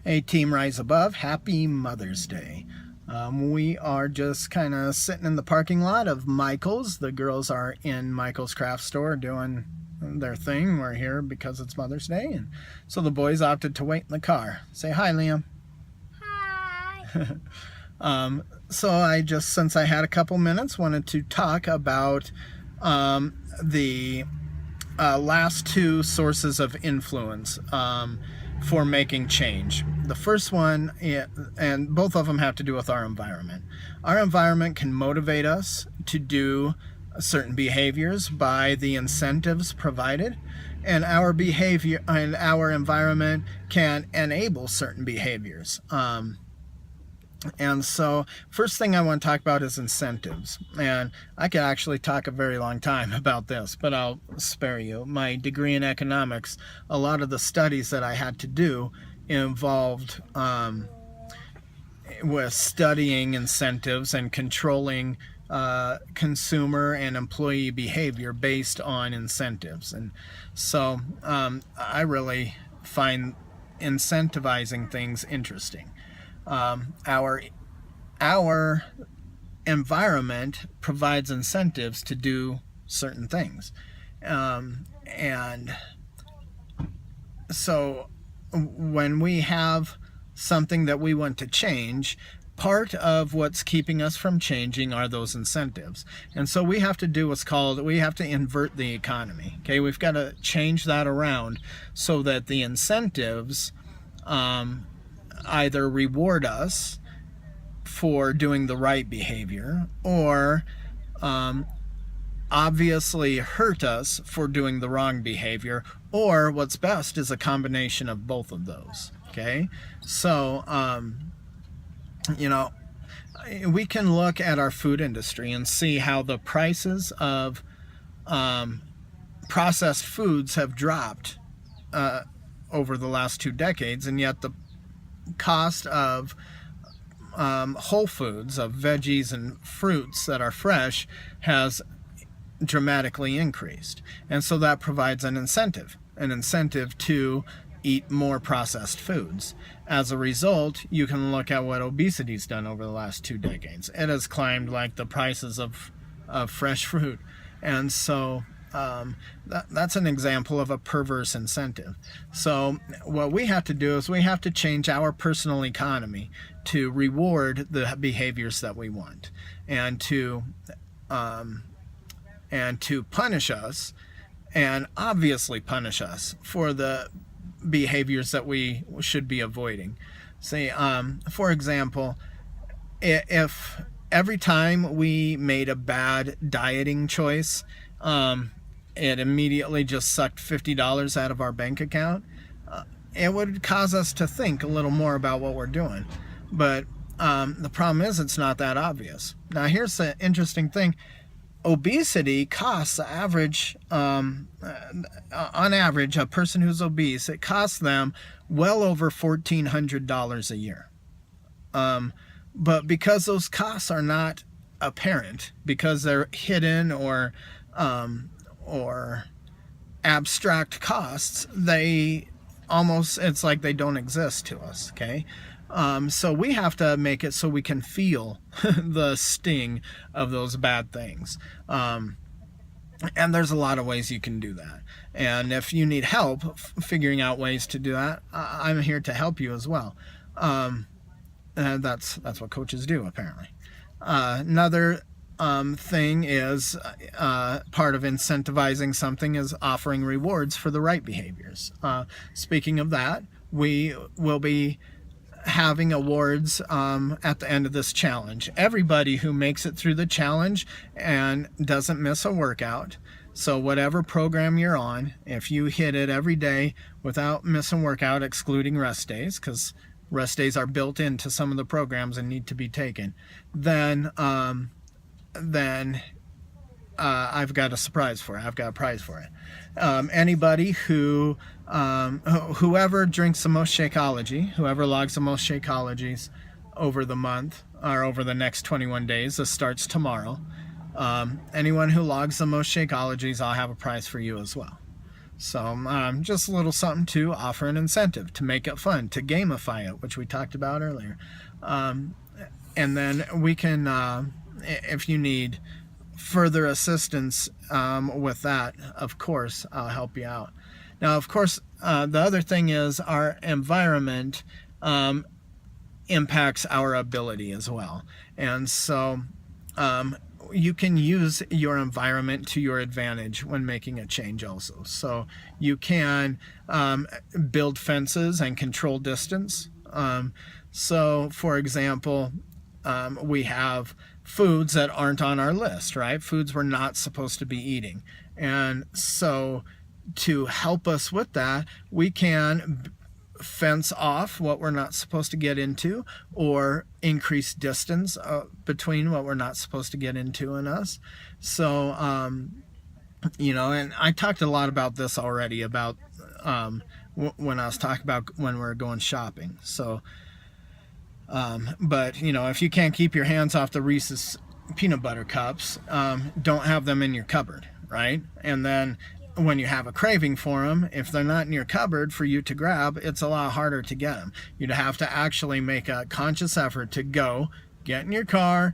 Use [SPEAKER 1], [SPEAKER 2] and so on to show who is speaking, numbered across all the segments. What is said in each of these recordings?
[SPEAKER 1] Hey, Team Rise Above, happy Mother's Day. We are just kind of sitting in the parking lot of Michael's. The girls are in Michael's craft store doing their thing. We're here because it's Mother's Day, and so the boys opted to wait in the car. Say hi, Liam.
[SPEAKER 2] Hi.
[SPEAKER 1] So I just, since I had a couple minutes, wanted to talk about the last two sources of influence for making change. The first one, and both of them have to do with our environment. Our environment can motivate us to do certain behaviors by the incentives provided, and our behavior and our environment can enable certain behaviors. And so first thing I want to talk about is incentives. And I could actually talk a very long time about this, but I'll spare you. My degree in economics, a lot of the studies that I had to do involved with studying incentives and controlling consumer and employee behavior based on incentives. And so I really find incentivizing things interesting. Our environment provides incentives to do certain things, and so when we have something that we want to change, part of what's keeping us from changing are those incentives. And so we have to do what's called, we have to invert the economy. Okay, we've got to change that around so that the incentives either reward us for doing the right behavior or obviously hurt us for doing the wrong behavior, or what's best is a combination of both of those. Okay, so we can look at our food industry and see how the prices of processed foods have dropped over the last 2 decades, and yet the cost of whole foods, of veggies and fruits that are fresh, has dramatically increased. And so that provides an incentive to eat more processed foods. As a result, you can look at what obesity's done over the last 2 decades. It has climbed like the prices of fresh fruit. And so that's an example of a perverse incentive. So what we have to do is we have to change our personal economy to reward the behaviors that we want, and to punish us, and obviously punish us for the behaviors that we should be avoiding. Say, for example, if every time we made a bad dieting choice, it immediately just sucked $50 out of our bank account, it would cause us to think a little more about what we're doing. But the problem is it's not that obvious. Now here's the interesting thing. Obesity costs on average, a person who's obese, it costs them well over $1,400 a year. But because those costs are not apparent, because they're hidden or abstract costs, it's like they don't exist to us. Okay, so we have to make it so we can feel the sting of those bad things, and there's a lot of ways you can do that. And if you need help figuring out ways to do that, I'm here to help you as well. And that's what coaches do, apparently. Another thing is part of incentivizing something is offering rewards for the right behaviors. Speaking of that, we will be having awards at the end of this challenge. Everybody who makes it through the challenge and doesn't miss a workout, so whatever program you're on, if you hit it every day without missing workout, excluding rest days, because rest days are built into some of the programs and need to be taken, then I've got a surprise for it. I've got a prize for it. Anybody whoever drinks the most Shakeology, whoever logs the most Shakeologies over the month or over the next 21 days, this starts tomorrow. Anyone who logs the most Shakeologies, I'll have a prize for you as well. So just a little something to offer an incentive, to make it fun, to gamify it, which we talked about earlier. And then we can, if you need further assistance with that, of course, I'll help you out. Now, of course, the other thing is our environment impacts our ability as well. And so you can use your environment to your advantage when making a change also. So you can build fences and control distance. So, for example, we have foods that aren't on our list, right? Foods we're not supposed to be eating. And so to help us with that, we can fence off what we're not supposed to get into, or increase distance between what we're not supposed to get into and us. So, and I talked a lot about this already, about when I was talking about when we're going shopping. So, but, if you can't keep your hands off the Reese's peanut butter cups, don't have them in your cupboard, right? And then when you have a craving for them, if they're not in your cupboard for you to grab, it's a lot harder to get them. You'd have to actually make a conscious effort to go, get in your car,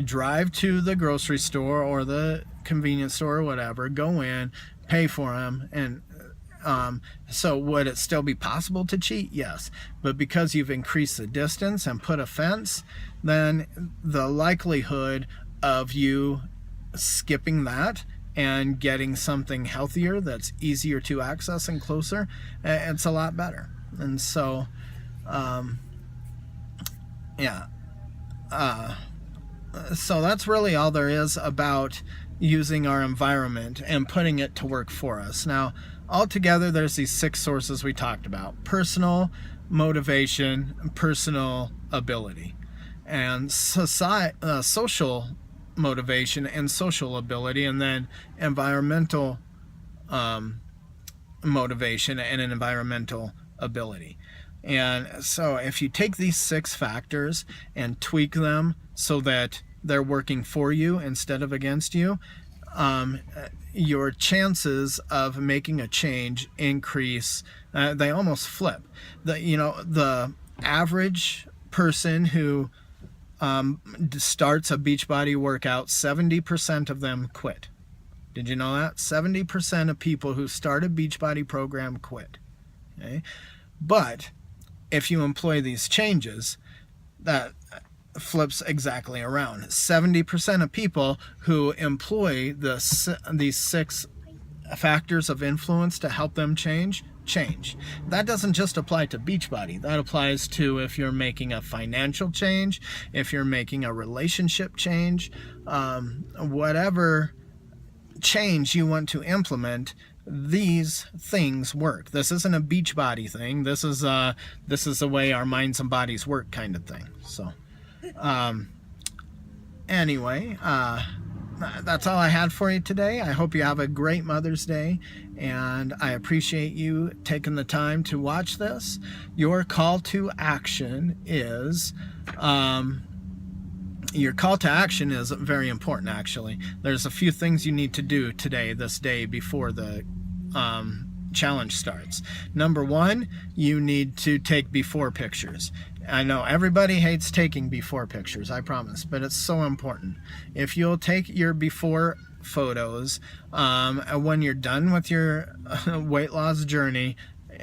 [SPEAKER 1] drive to the grocery store or the convenience store or whatever, go in, pay for them, and so would it still be possible to cheat? Yes. But because you've increased the distance and put a fence, then the likelihood of you skipping that and getting something healthier that's easier to access and closer, it's a lot better. And so, so that's really all there is about using our environment and putting it to work for us. Now, altogether, there's these 6 sources we talked about: personal motivation, personal ability, and social motivation and social ability, and then environmental motivation and an environmental ability. And so if you take these 6 factors and tweak them so that they're working for you instead of against you, your chances of making a change increase. They almost flip. The average person who starts a Beachbody workout, 70% of them quit. Did you know that? 70% of people who start a Beachbody program quit. Okay? But if you employ these changes, that flips exactly around. 70% of people who employ these 6 factors of influence to help them change. That doesn't just apply to Beachbody. That applies to if you're making a financial change, if you're making a relationship change, whatever change you want to implement. These things work. This isn't a Beachbody thing. This is the way our minds and bodies work kind of thing. So, anyway, that's all I had for you today. I hope you have a great Mother's Day, and I appreciate you taking the time to watch this. Your call to action is very important, actually. There's a few things you need to do this day before the challenge starts. Number 1, you need to take before pictures. I know everybody hates taking before pictures, I promise, but it's so important. If you'll take your before photos, when you're done with your weight loss journey,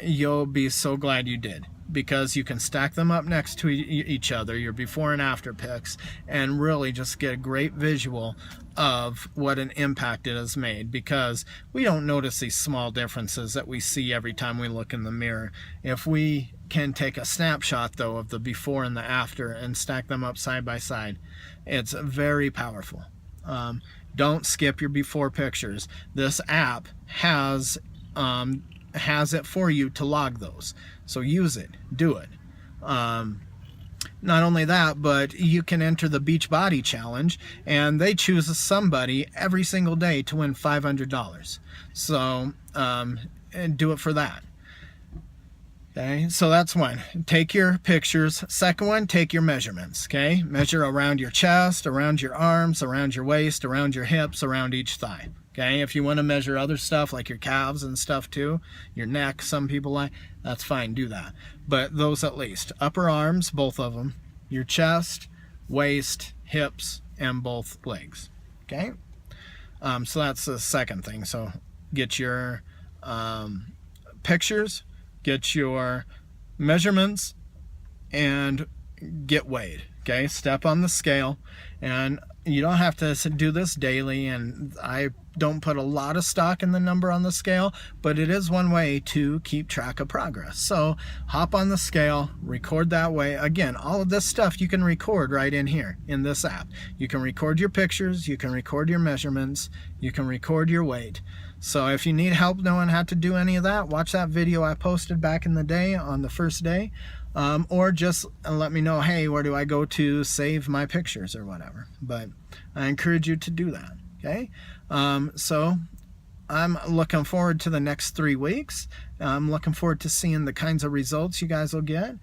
[SPEAKER 1] you'll be so glad you did, because you can stack them up next to each other, your before and after pics, and really just get a great visual of what an impact it has made, because we don't notice these small differences that we see every time we look in the mirror. If we can take a snapshot, though, of the before and the after and stack them up side by side, it's very powerful. Don't skip your before pictures. This app has it for you to log those. So use it. Do it. Not only that, but you can enter the Beachbody Challenge, and they choose somebody every single day to win $500. So do it for that. Okay, so that's one. Take your pictures. Second one, take your measurements. Okay, measure around your chest, around your arms, around your waist, around your hips, around each thigh. Okay, if you want to measure other stuff like your calves and stuff too, your neck, some people like, that's fine, do that. But those at least. Upper arms, both of them, your chest, waist, hips, and both legs. Okay, so that's the second thing. So get your pictures, get your measurements, and get weighed. Okay, step on the scale, and you don't have to do this daily, and I don't put a lot of stock in the number on the scale, but it is one way to keep track of progress. So hop on the scale, record that way. Again, all of this stuff you can record right in here in this app. You can record your pictures, you can record your measurements, you can record your weight. So if you need help knowing how to do any of that, watch that video I posted back in the day on the first day, or just let me know, hey, where do I go to save my pictures or whatever. But I encourage you to do that. Okay, so I'm looking forward to the next 3 weeks. I'm looking forward to seeing the kinds of results you guys will get.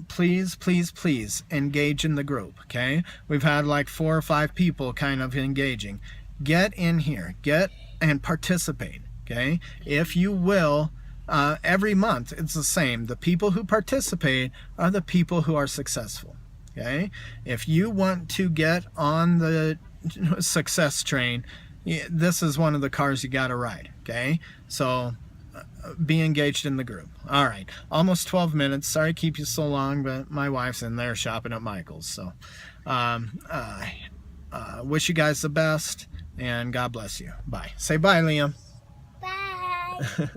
[SPEAKER 1] Please, please, please engage in the group. Okay, we've had like 4 or 5 people kind of engaging. Get in here, get and participate. Okay, if you will. Every month it's the same. The people who participate are the people who are successful. Okay, if you want to get on the success train, this is one of the cars you got to ride. Okay, so be engaged in the group. All right, almost 12 minutes. Sorry to keep you so long, but my wife's in there shopping at Michael's. So wish you guys the best, and God bless you. Bye. Say bye, Liam.
[SPEAKER 2] Bye.